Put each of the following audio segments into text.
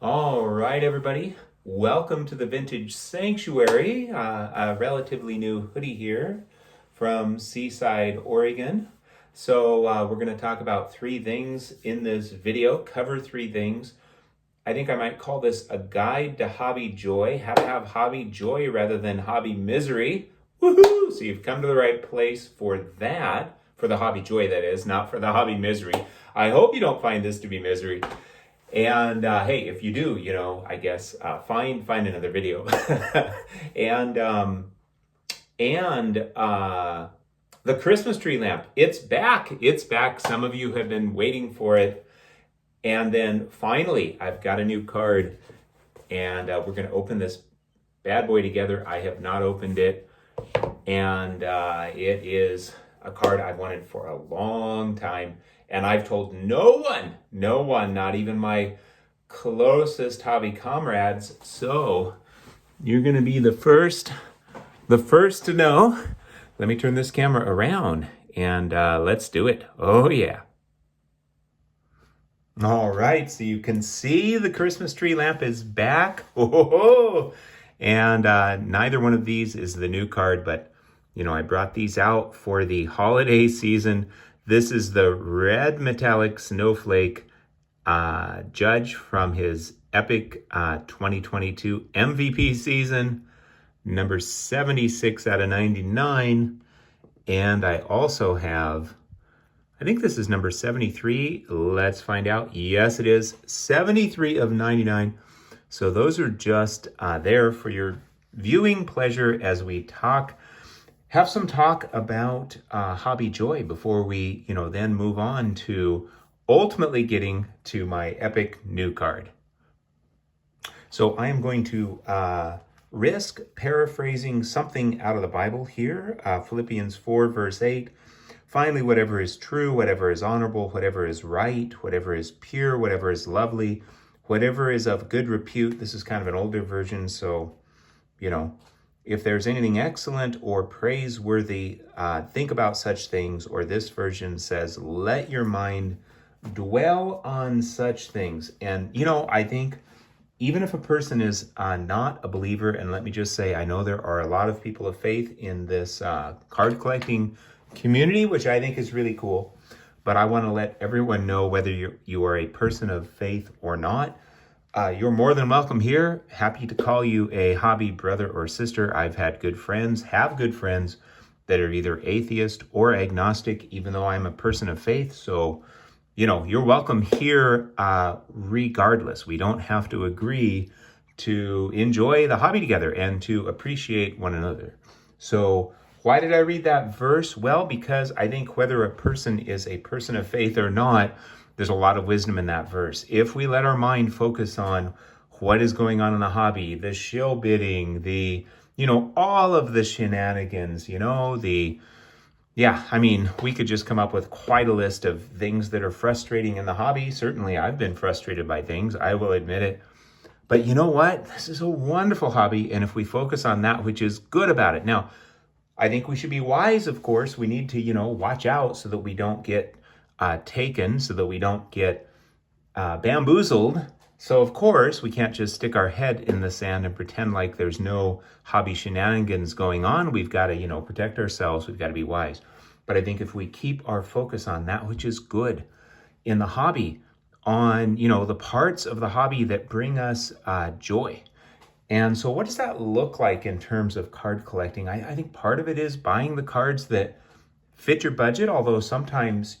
All right, everybody. Welcome to the Vintage Sanctuary. A relatively new hoodie here from Seaside, Oregon. So we're going to talk about three things in this video, cover three things. I think I might call this a guide to hobby joy, how to have hobby joy rather than hobby misery. Woohoo! So you've come to the right place for that, for the hobby joy that is, not for the hobby misery. I hope you don't find this to be misery. And hey, if you do, I guess find another video. and the Christmas tree lamp, it's back. It's back. Some of you have been waiting for it. And then finally, I've got a new card, and we're going to open this bad boy together. I have not opened it, and it is a card I've wanted for a long time. And I've told no one, not even my closest hobby comrades. So you're going to be the first to know. Let me turn this camera around and let's do it. Oh yeah. All right, so you can see the Christmas tree lamp is back. Oh, and neither one of these is the new card, but I brought these out for the holiday season. This is the red metallic snowflake judge from his epic 2022 MVP season, number 76 out of 99. And I also have, I think this is number 73. Let's find out. Yes, it is 73 of 99. So those are just there for your viewing pleasure as we have some talk about hobby joy before we, then move on to ultimately getting to my epic new card. So I am going to risk paraphrasing something out of the Bible here. Philippians 4, verse 8. Finally, whatever is true, whatever is honorable, whatever is right, whatever is pure, whatever is lovely, whatever is of good repute. This is kind of an older version, so, if there's anything excellent or praiseworthy, think about such things. Or this version says, let your mind dwell on such things. And, I think even if a person is not a believer, and let me just say, I know there are a lot of people of faith in this card collecting community, which I think is really cool. But I want to let everyone know, whether you are a person of faith or not, you're more than welcome here. Happy to call you a hobby brother or sister. I've had good friends that are either atheist or agnostic, even though I'm a person of faith. So, you're welcome here regardless. We don't have to agree to enjoy the hobby together and to appreciate one another. So why did I read that verse? Well, because I think whether a person is a person of faith or not, there's a lot of wisdom in that verse. If we let our mind focus on what is going on in the hobby, the shill bidding, all of the shenanigans, we could just come up with quite a list of things that are frustrating in the hobby. Certainly, I've been frustrated by things, I will admit it. But you know what? This is a wonderful hobby, and if we focus on that which is good about it. Now, I think we should be wise, of course. We need to, watch out so that we don't get taken, so that we don't get bamboozled. So, of course, we can't just stick our head in the sand and pretend like there's no hobby shenanigans going on. We've got to, protect ourselves. We've got to be wise. But I think if we keep our focus on that which is good in the hobby, on, the parts of the hobby that bring us joy. And so what does that look like in terms of card collecting? I think part of it is buying the cards that fit your budget, although sometimes,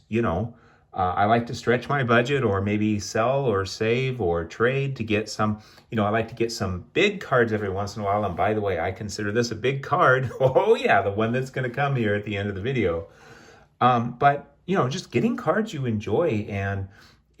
I like to stretch my budget, or maybe sell or save or trade to get some, I like to get some big cards every once in a while. And by the way, I consider this a big card. Oh yeah, the one that's going to come here at the end of the video. But, just getting cards you enjoy and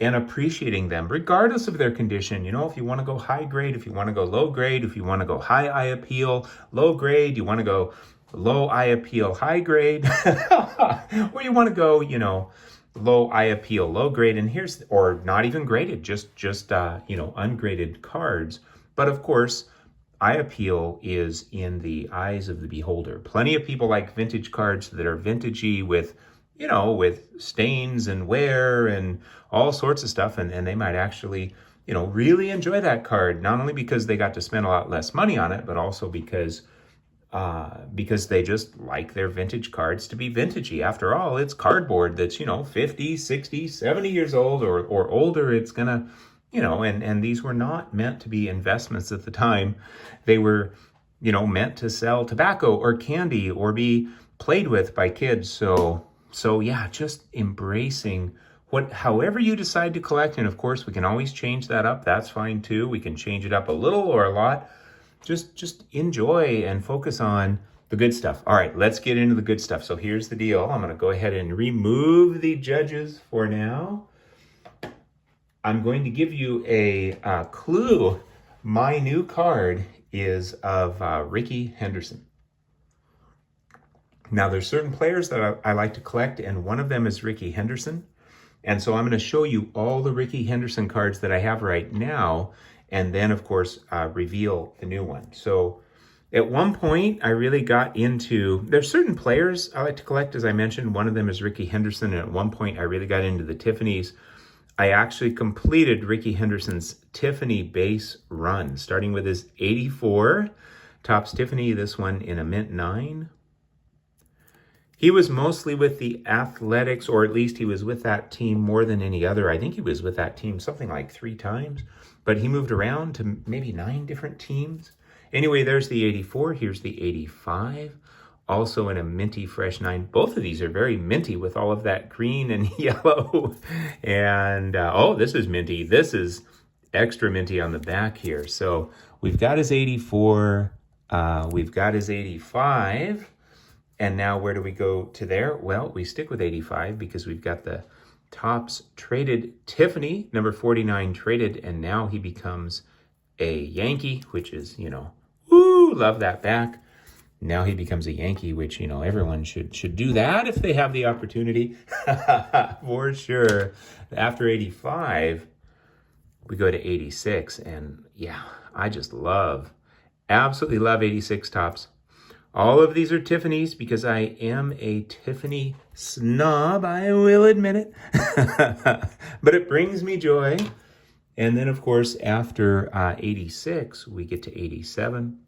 appreciating them, regardless of their condition. If you want to go high grade, if you want to go low grade, if you want to go high eye appeal, low grade, you want to go low eye appeal, high grade, or you want to go, low eye appeal, low grade, and or not even graded, just ungraded cards. But of course, eye appeal is in the eyes of the beholder. Plenty of people like vintage cards that are vintagey with with stains and wear and all sorts of stuff, and they might actually really enjoy that card, not only because they got to spend a lot less money on it, but also because they just like their vintage cards to be vintagey. After all, it's cardboard that's, 50, 60, 70 years old or older. It's gonna, and these were not meant to be investments at the time. They were, meant to sell tobacco or candy or be played with by kids. So yeah, just embracing however you decide to collect. And of course, we can always change that up. That's fine too. We can change it up a little or a lot. Just enjoy and focus on the good stuff. All right, let's get into the good stuff. So here's the deal. I'm going to go ahead and remove the judges for now. I'm going to give you a clue. My new card is of Rickey Henderson. Now, there's certain players that I like to collect, and one of them is Rickey Henderson. And so I'm going to show you all the Rickey Henderson cards that I have right now, and then, of course, reveal the new one. So at one point, I really got into, there's certain players I like to collect, as I mentioned. One of them is Rickey Henderson, and at one point, I really got into the Tiffany's. I actually completed Rickey Henderson's Tiffany base run, starting with his 84 Topps Tiffany, this one in a mint 9. He was mostly with the Athletics, or at least he was with that team more than any other. I think he was with that team something like 3 times, but he moved around to maybe 9 different teams. Anyway, there's the 84. Here's the 85, also in a minty fresh 9. Both of these are very minty with all of that green and yellow. And, oh, this is minty. This is extra minty on the back here. So we've got his 84. We've got his 85. And now where do we go to there? Well, we stick with 85 because we've got the Topps traded Tiffany, number 49 traded, and now he becomes a Yankee, which is, woo, love that back. Now he becomes a Yankee, which, everyone should do that if they have the opportunity, for sure. After 85, we go to 86, and yeah, I just absolutely love 86 Topps. All of these are Tiffany's because I am a Tiffany snob, I will admit it. But it brings me joy. And then, of course, after 86, we get to 87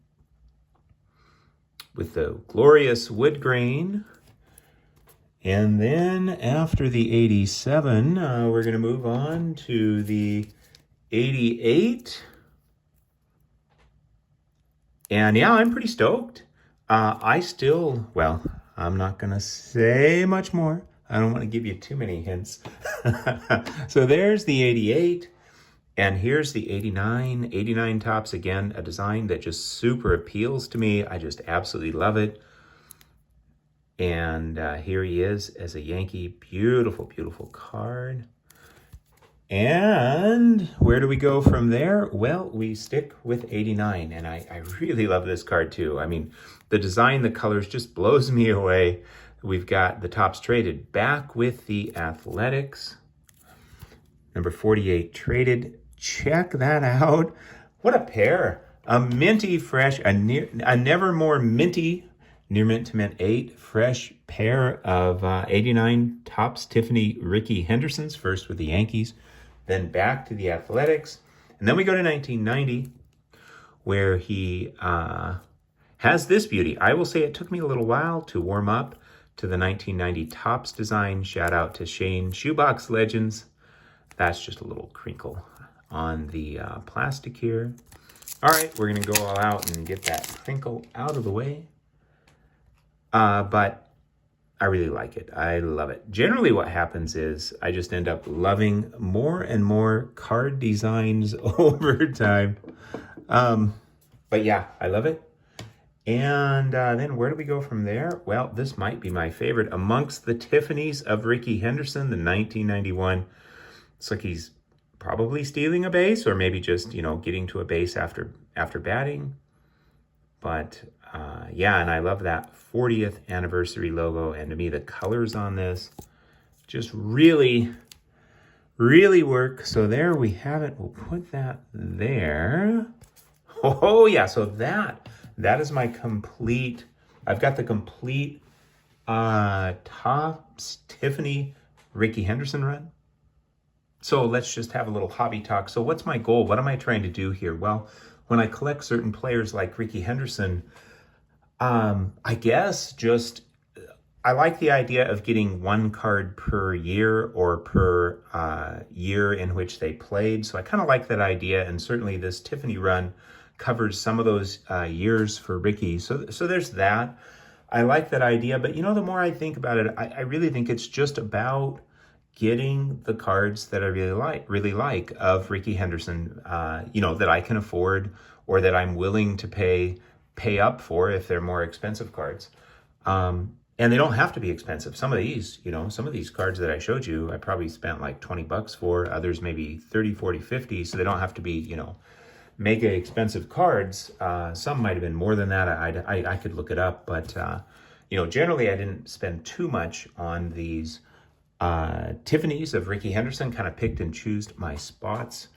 with the glorious wood grain. And then after the 87, we're going to move on to the 88. And yeah, I'm pretty stoked. I'm not going to say much more. I don't want to give you too many hints. So there's the 88, and here's the 89. 89 Topps, again, a design that just super appeals to me. I just absolutely love it. And here he is as a Yankee. Beautiful, beautiful card. And where do we go from there? Well, we stick with 89, and I really love this card too. I mean, the design, the colors just blows me away. We've got the Topps traded back with the Athletics. Number 48 traded. Check that out. What a pair. A minty fresh, a never more minty, near mint to mint 8, fresh pair of 89 Topps Tiffany Rickey Hendersons, first with the Yankees, then back to the Athletics. And then we go to 1990, where he has this beauty. I will say it took me a little while to warm up to the 1990 Topps design. Shout out to Shane, Shoebox Legends. That's just a little crinkle on the plastic here. All right, we're going to go all out and get that crinkle out of the way. But I really like it. I love it. Generally what happens is I just end up loving more and more card designs over time. But yeah, I love it. And then where do we go from there? Well, this might be my favorite amongst the Tiffany's of Rickey Henderson, the 1991. It's like he's probably stealing a base, or maybe just, getting to a base after batting. But yeah, and I love that 40th anniversary logo. And to me, the colors on this just really, really work. So there we have it. We'll put that there. Oh yeah, so that is my complete, I've got the complete Topps Tiffany Rickey Henderson run. So let's just have a little hobby talk. So what's my goal? What am I trying to do here? Well, when I collect certain players like Rickey Henderson, I guess just I like the idea of getting one card per year or per year in which they played. So I kind of like that idea, and certainly this Tiffany run covers some of those years for Rickey. So there's that. I like that idea, but the more I think about it, I really think it's just about getting the cards that I really like of Rickey Henderson, that I can afford or that I'm willing to pay up for if they're more expensive cards. And they don't have to be expensive. Some of these cards that I showed you, I probably spent like $20 for, others maybe 30, 40, 50. So they don't have to be, mega expensive cards. Some might've been more than that. I could look it up, but, generally I didn't spend too much on these Tiffany's of Rickey Henderson, kind of picked and choosed my spots.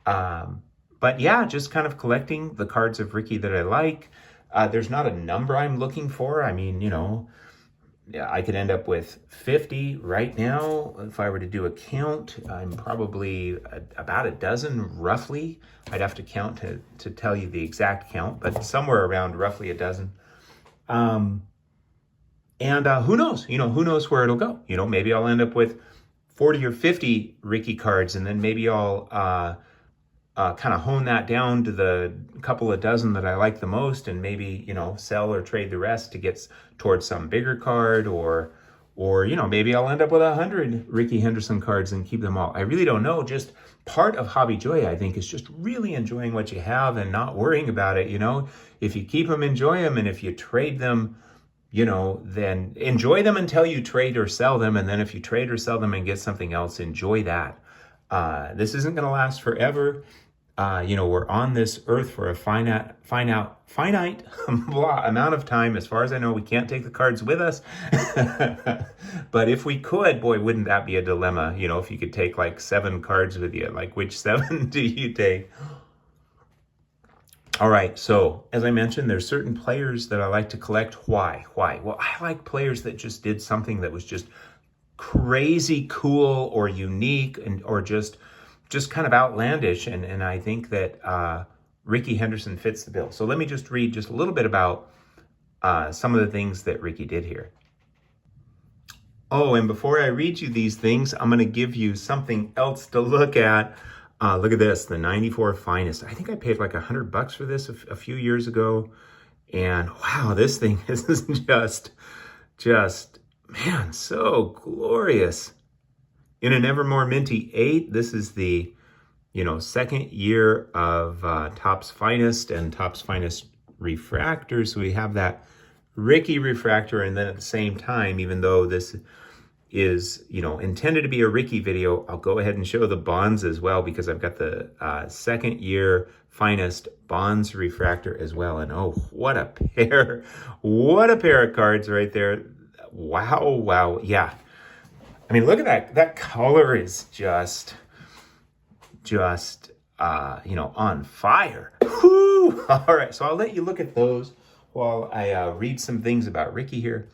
But yeah, just kind of collecting the cards of Rickey that I like. There's not a number I'm looking for. I mean, I could end up with 50 right now. If I were to do a count, I'm probably about a dozen roughly. I'd have to count to tell you the exact count, but somewhere around roughly a dozen. And who knows? Who knows where it'll go? Maybe I'll end up with 40 or 50 Rickey cards, and then maybe I'll kind of hone that down to the couple of dozen that I like the most, and maybe, sell or trade the rest to get towards some bigger card, or maybe I'll end up with 100 Rickey Henderson cards and keep them all. I really don't know. Just part of hobby joy, I think, is just really enjoying what you have and not worrying about it. If you keep them, enjoy them. And if you trade them, then enjoy them until you trade or sell them. And then if you trade or sell them and get something else, enjoy that. This isn't going to last forever. We're on this earth for a finite amount of time. As far as I know, we can't take the cards with us. But if we could, boy, wouldn't that be a dilemma? If you could take like 7 cards with you, like which 7 do you take? All right, so as I mentioned, there's certain players that I like to collect. Why? Well, I like players that just did something that was just crazy cool or unique or just kind of outlandish, and I think that Rickey Henderson fits the bill. So let me just read just a little bit about some of the things that Rickey did here. Oh, and before I read you these things, I'm going to give you something else to look at. Look at this, the 94 Finest. I think I paid like $100 for this a few years ago. And wow, this thing is just, man, so glorious. In an Evermore Minty 8, this is the, second year of Topps Finest and Topps Finest refractor. So we have that Rickey refractor, and then at the same time, even though this is, intended to be a Rickey video, I'll go ahead and show the Bonds as well, because I've got the second year Finest Bonds refractor as well. And oh, what a pair of cards right there. Wow. Yeah. I mean, look at that. That color is just on fire. Whew. All right, so I'll let you look at those while I read some things about Rickey here.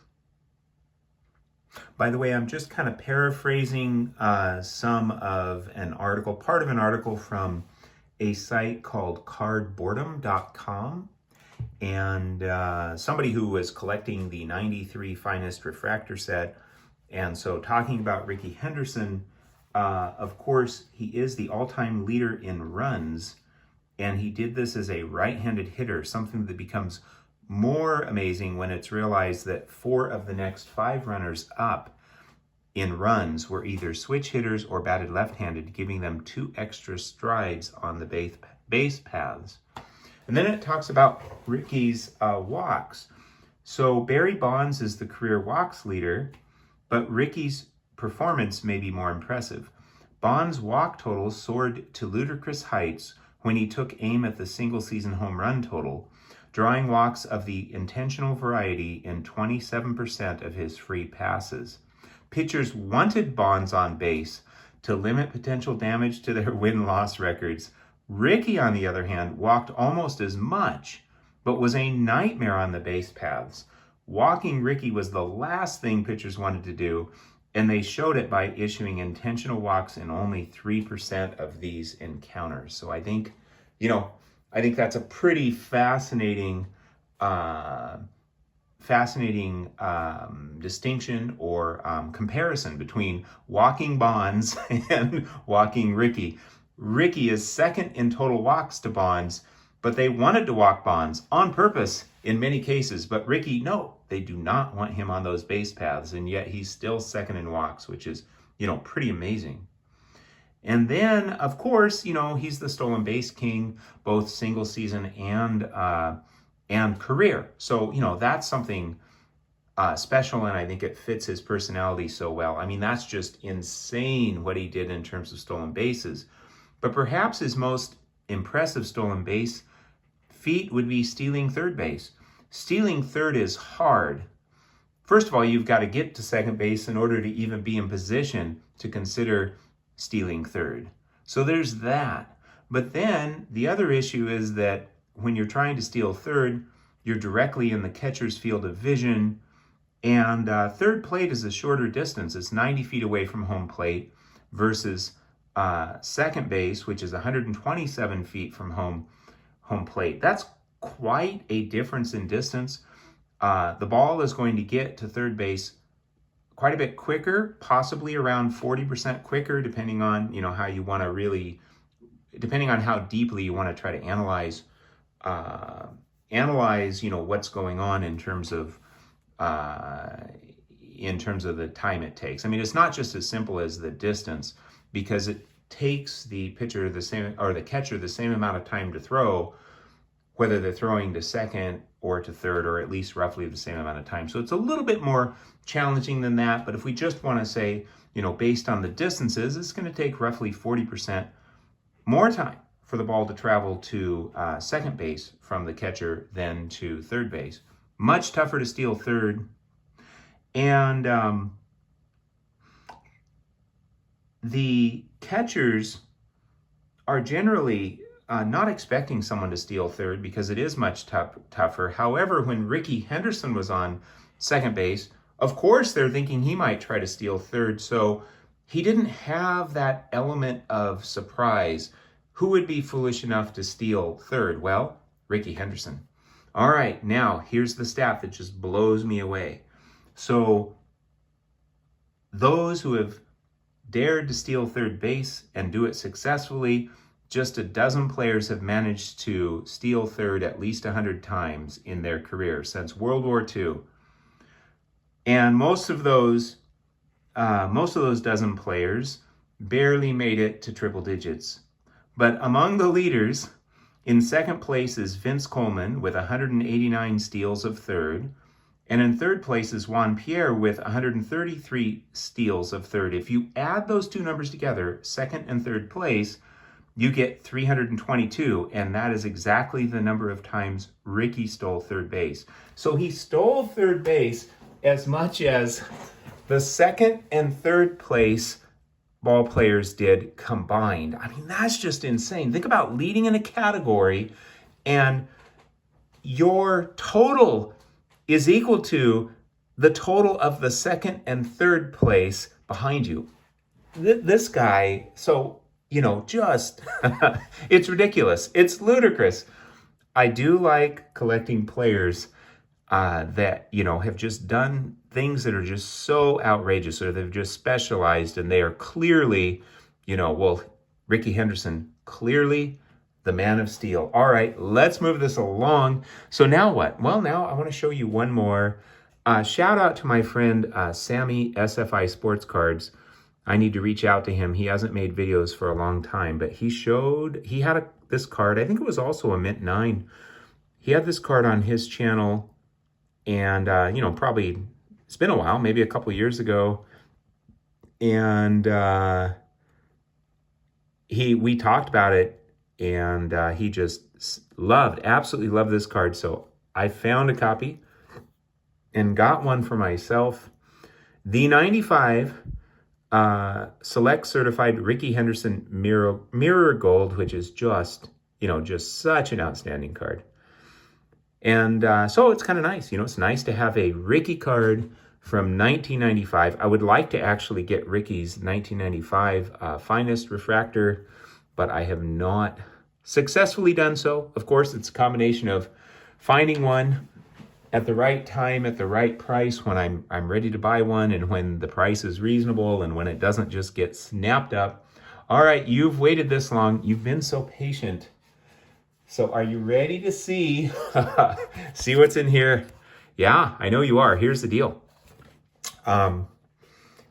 By the way, I'm just kind of paraphrasing part of an article from a site called cardboredom.com. And somebody who was collecting the 93 Finest refractor set. And so talking about Rickey Henderson, of course, he is the all-time leader in runs, and he did this as a right-handed hitter, something that becomes more amazing when it's realized that 4 of the next 5 runners up in runs were either switch hitters or batted left-handed, giving them 2 extra strides on the base paths. And then it talks about Rickey's walks. So Barry Bonds is the career walks leader, but Rickey's performance may be more impressive. Bonds' walk total soared to ludicrous heights when he took aim at the single-season home run total, drawing walks of the intentional variety in 27% of his free passes. Pitchers wanted Bonds on base to limit potential damage to their win-loss records. Rickey, on the other hand, walked almost as much, but was a nightmare on the base paths. Walking Rickey was the last thing pitchers wanted to do, And they showed it by issuing intentional walks in only 3% of these encounters. So I think, I think that's a pretty fascinating distinction or comparison between walking Bonds and walking Rickey. Rickey is second in total walks to Bonds, but they wanted to walk Bonds on purpose in many cases. But Rickey, no, they do not want him on those base paths, and yet he's still second in walks, which is, pretty amazing. And then, of course, he's the stolen base king, both single season and career. So, that's something special, and I think it fits his personality so well. I mean, that's just insane what he did in terms of stolen bases. But perhaps his most impressive stolen base feat would be stealing third base. Stealing third is hard. First of all, you've got to get to second base in order to even be in position to consider stealing third. So there's that. But then the other issue is that when you're trying to steal third, you're directly in the catcher's field of vision, and third plate is a shorter distance. It's 90 feet away from home plate versus second base, which is 127 feet from home plate. That's quite a difference in distance. The ball is going to get to third base quite a bit quicker, possibly around 40% quicker, depending on how you want to depending on how deeply you want to try to analyze what's going on in terms of the time it takes. I mean, it's not just as simple as the distance, because it takes the pitcher the catcher the same amount of time to throw, whether they're throwing to second or to third, or at least roughly the same amount of time. So it's a little bit more challenging than that. But if we just want to say, based on the distances, it's going to take roughly 40% more time for the ball to travel to second base from the catcher than to third base. Much tougher to steal third. And the catchers are generally not expecting someone to steal third, because it is much tougher. However, when Rickey Henderson was on second base, of course they're thinking he might try to steal third. So he didn't have that element of surprise. Who would be foolish enough to steal third? Well, Rickey Henderson. All right, now here's the stat that just blows me away. So those who have dared to steal third base and do it successfully, just a dozen players have managed to steal third at least 100 times in their career since World War II. And most of those dozen players barely made it to triple digits. But among the leaders, in second place is Vince Coleman with 189 steals of third. And in third place is Juan Pierre with 133 steals of third. If you add those two numbers together, second and third place, you get 322. And that is exactly the number of times Rickey stole third base. So he stole third base as much as the second and third place ball players did combined. I mean, that's just insane. Think about leading in a category and your total is equal to the total of the second and third place behind you. This guy, so, just, it's ridiculous. It's ludicrous. I do like collecting players that, have just done things that are just so outrageous, or they've just specialized, and they are clearly, Rickey Henderson, clearly the man of steel. All right, let's move this along. So now what? Well, now I want to show you one more. Shout out to my friend Sammy SFI Sports Cards. I need to reach out to him. He hasn't made videos for a long time, but he had this card. I think it was also a Mint 9. He had this card on his channel, and, probably it's been a while, maybe a couple years ago. And we talked about it, and he just absolutely loved this card. So I found a copy and got one for myself. The 95 Select Certified Rickey Henderson Mirror Gold, which is just such an outstanding card. And so it's kind of nice. It's nice to have a Rickey card from 1995. I would like to actually get Rickey's 1995 finest refractor, but I have not successfully done so. Of course, it's a combination of finding one at the right time, at the right price, when I'm ready to buy one, and when the price is reasonable, and when it doesn't just get snapped up. All right, you've waited this long. You've been so patient. So are you ready to see what's in here? Yeah, I know you are. Here's the deal. The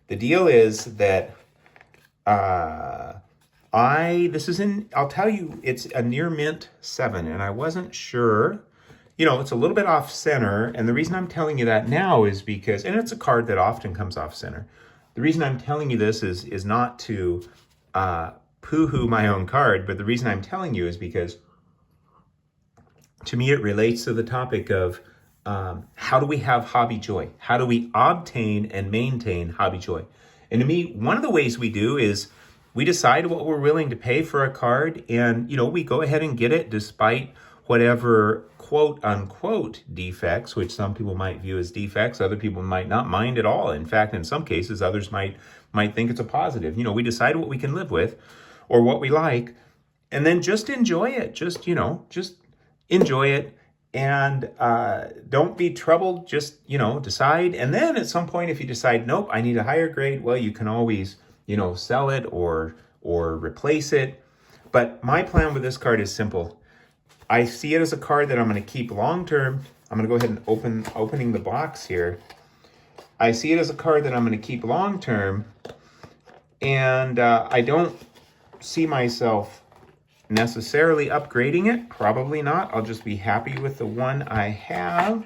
deal is that I'll tell you, it's a near mint 7, and I wasn't sure. You know, it's a little bit off center, and the reason I'm telling you that now is because, and it's a card that often comes off center. The reason I'm telling you this is not to poo-hoo my own card, but the reason I'm telling you is because to me it relates to the topic of how do we have hobby joy? How do we obtain and maintain hobby joy? And to me, one of the ways we do is we decide what we're willing to pay for a card, and, you know, we go ahead and get it despite whatever quote unquote defects, which some people might view as defects, other people might not mind at all. In fact, in some cases, others might think it's a positive. You know, we decide what we can live with or what we like, and then just enjoy it. Just enjoy it, and don't be troubled. Just, decide. And then at some point, if you decide, nope, I need a higher grade, well, you can always, sell it or replace it. But my plan with this card is simple. I see it as a card that I'm going to keep long term. I'm going to go ahead and opening the box here. I see it as a card that I'm going to keep long term, and I don't see myself necessarily upgrading it. Probably not. I'll just be happy with the one I have.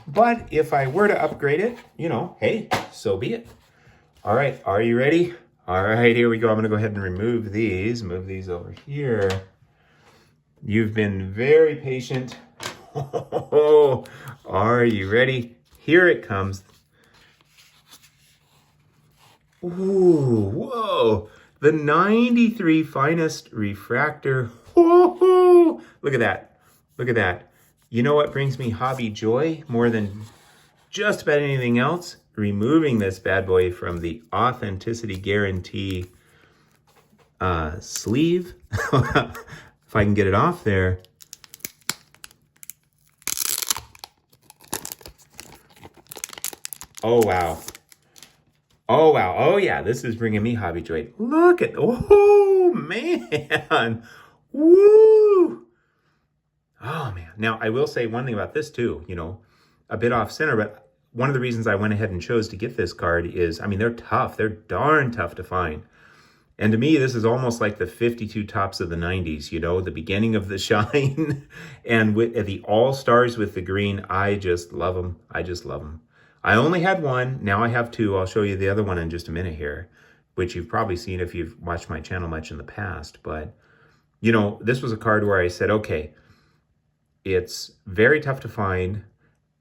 But if I were to upgrade it, hey, so be it. All right, are you ready? All right, here we go. I'm going to go ahead and move these over here. You've been very patient. Are you ready? Here it comes. Ooh, whoa. The 93 finest refractor. Whoa, look at that. Look at that. You know what brings me hobby joy more than just about anything else? Removing this bad boy from the authenticity guarantee sleeve. If I can get it off there. Oh, wow. Oh, wow. Oh, yeah. This is bringing me hobby joy. Look at, oh, man. Woo. Oh, man. Now, I will say one thing about this, too. A bit off center, but one of the reasons I went ahead and chose to get this card is, they're tough. They're darn tough to find. And to me, this is almost like the 52 tops of the 90s, the beginning of the shine. And with the all-stars with the green, I just love them. I just love them. I only had one. Now I have two. I'll show you the other one in just a minute here, which you've probably seen if you've watched my channel much in the past. But, this was a card where I said, okay, it's very tough to find.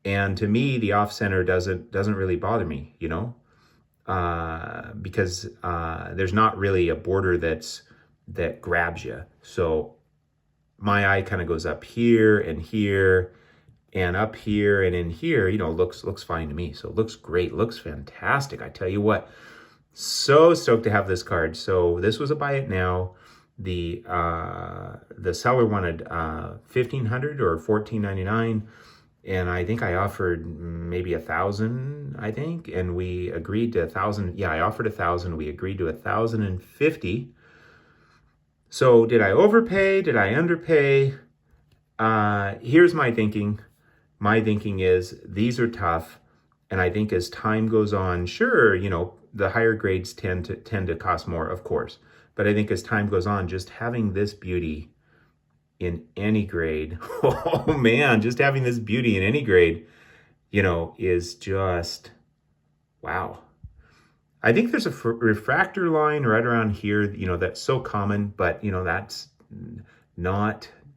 And to me, the off-center doesn't really bother me, because there's not really a border that grabs you. So my eye kind of goes up here and up here and in here, looks fine to me. So it looks great, looks fantastic. I tell you what, so stoked to have this card. So this was a buy it now. The seller wanted $1,500 or $1,499. And I think I offered maybe 1,000, I think, and we agreed to 1,000. Yeah, I offered 1,000. We agreed to 1,050. So did I overpay? Did I underpay? Here's my thinking. My thinking is these are tough, and I think as time goes on, sure, the higher grades tend to cost more, of course. But I think as time goes on, just having this beauty in any grade, oh man, just having this beauty in any grade, is just, wow. I think there's a refractor line right around here, that's so common, but, that's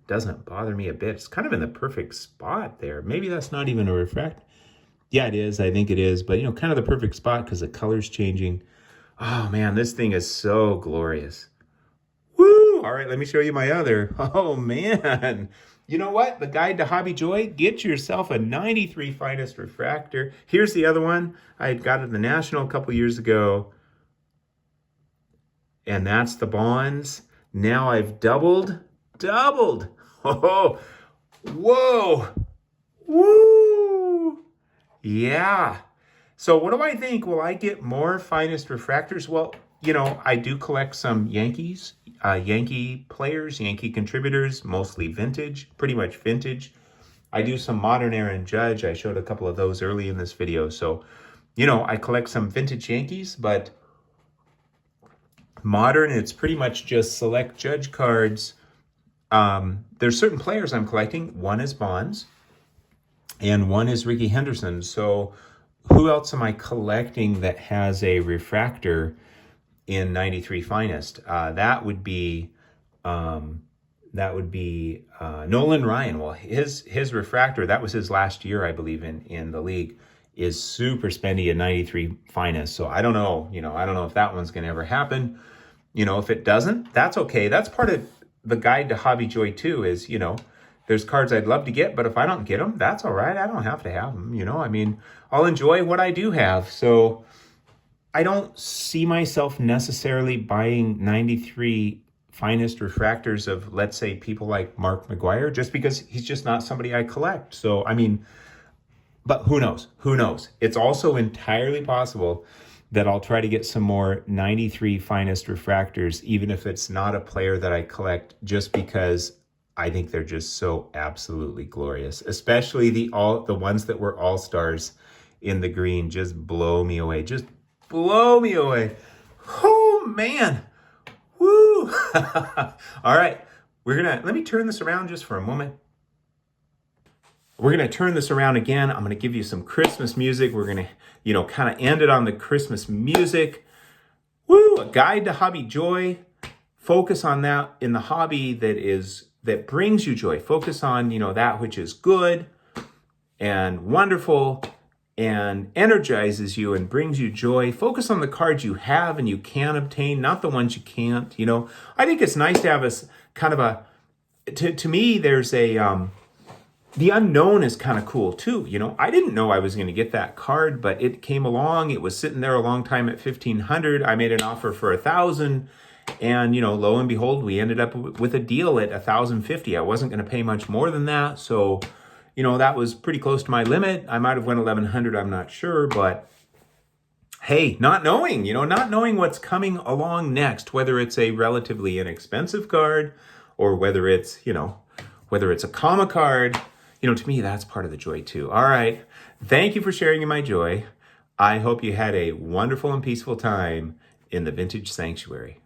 doesn't bother me a bit. It's kind of in the perfect spot there. Maybe that's not even a refract. Yeah, it is. I think it is, but, kind of the perfect spot because the color's changing. Oh man, this thing is so glorious. Woo! All right, let me show you my other. Oh, man. You know what? The Guide to Hobby Joy. Get yourself a 93 Finest refractor. Here's the other one. I got it at the National a couple years ago. And that's the Bonds. Now I've doubled. Oh, whoa. Woo. Yeah. So what do I think? Will I get more Finest refractors? Well, you know, I do collect some Yankees, Yankee players, Yankee contributors, mostly vintage, pretty much vintage. I do some modern Aaron Judge. I showed a couple of those early in this video. So, you know, I collect some vintage Yankees, but modern, it's pretty much just select Judge cards. There's certain players I'm collecting. One is Bonds and one is Rickey Henderson. So who else am I collecting that has a refractor in 93 Finest? That would be Nolan Ryan. Well, his refractor, that was his last year, I believe, in the league, is super spendy at 93 Finest. So I don't know, I don't know if that one's going to ever happen. If it doesn't, that's okay. That's part of the Guide to Hobby Joy too, is, there's cards I'd love to get, but if I don't get them, that's all right. I don't have to have them, I mean, I'll enjoy what I do have. So I don't see myself necessarily buying 93 Finest refractors of, let's say, people like Mark McGwire, just because he's just not somebody I collect. So, I mean, but who knows? Who knows? It's also entirely possible that I'll try to get some more 93 Finest refractors, even if it's not a player that I collect, just because I think they're just so absolutely glorious. Especially the ones that were all-stars in the green. Just blow me away. Just blow me away. Oh, man. Woo. All right. Let me turn this around just for a moment. We're going to turn this around again. I'm going to give you some Christmas music. We're going to, kind of end it on the Christmas music. Woo, a Guide to Hobby Joy. Focus on that in the hobby that brings you joy. Focus on, that which is good and wonderful and energizes you and brings you joy. Focus on the cards you have and you can obtain, not the ones you can't. I think it's nice to have to me, there's the unknown is kind of cool too. I didn't know I was going to get that card, but it came along. It was sitting there a long time at 1,500. I made an offer for 1,000, and lo and behold, we ended up with a deal at 1,050. I wasn't going to pay much more than that, so that was pretty close to my limit. I might have went 1,100. I'm not sure, but hey, not knowing what's coming along next, whether it's a relatively inexpensive card or whether it's a comma card. To me, that's part of the joy too. All right. Thank you for sharing in my joy. I hope you had a wonderful and peaceful time in the Vintage Sanctuary.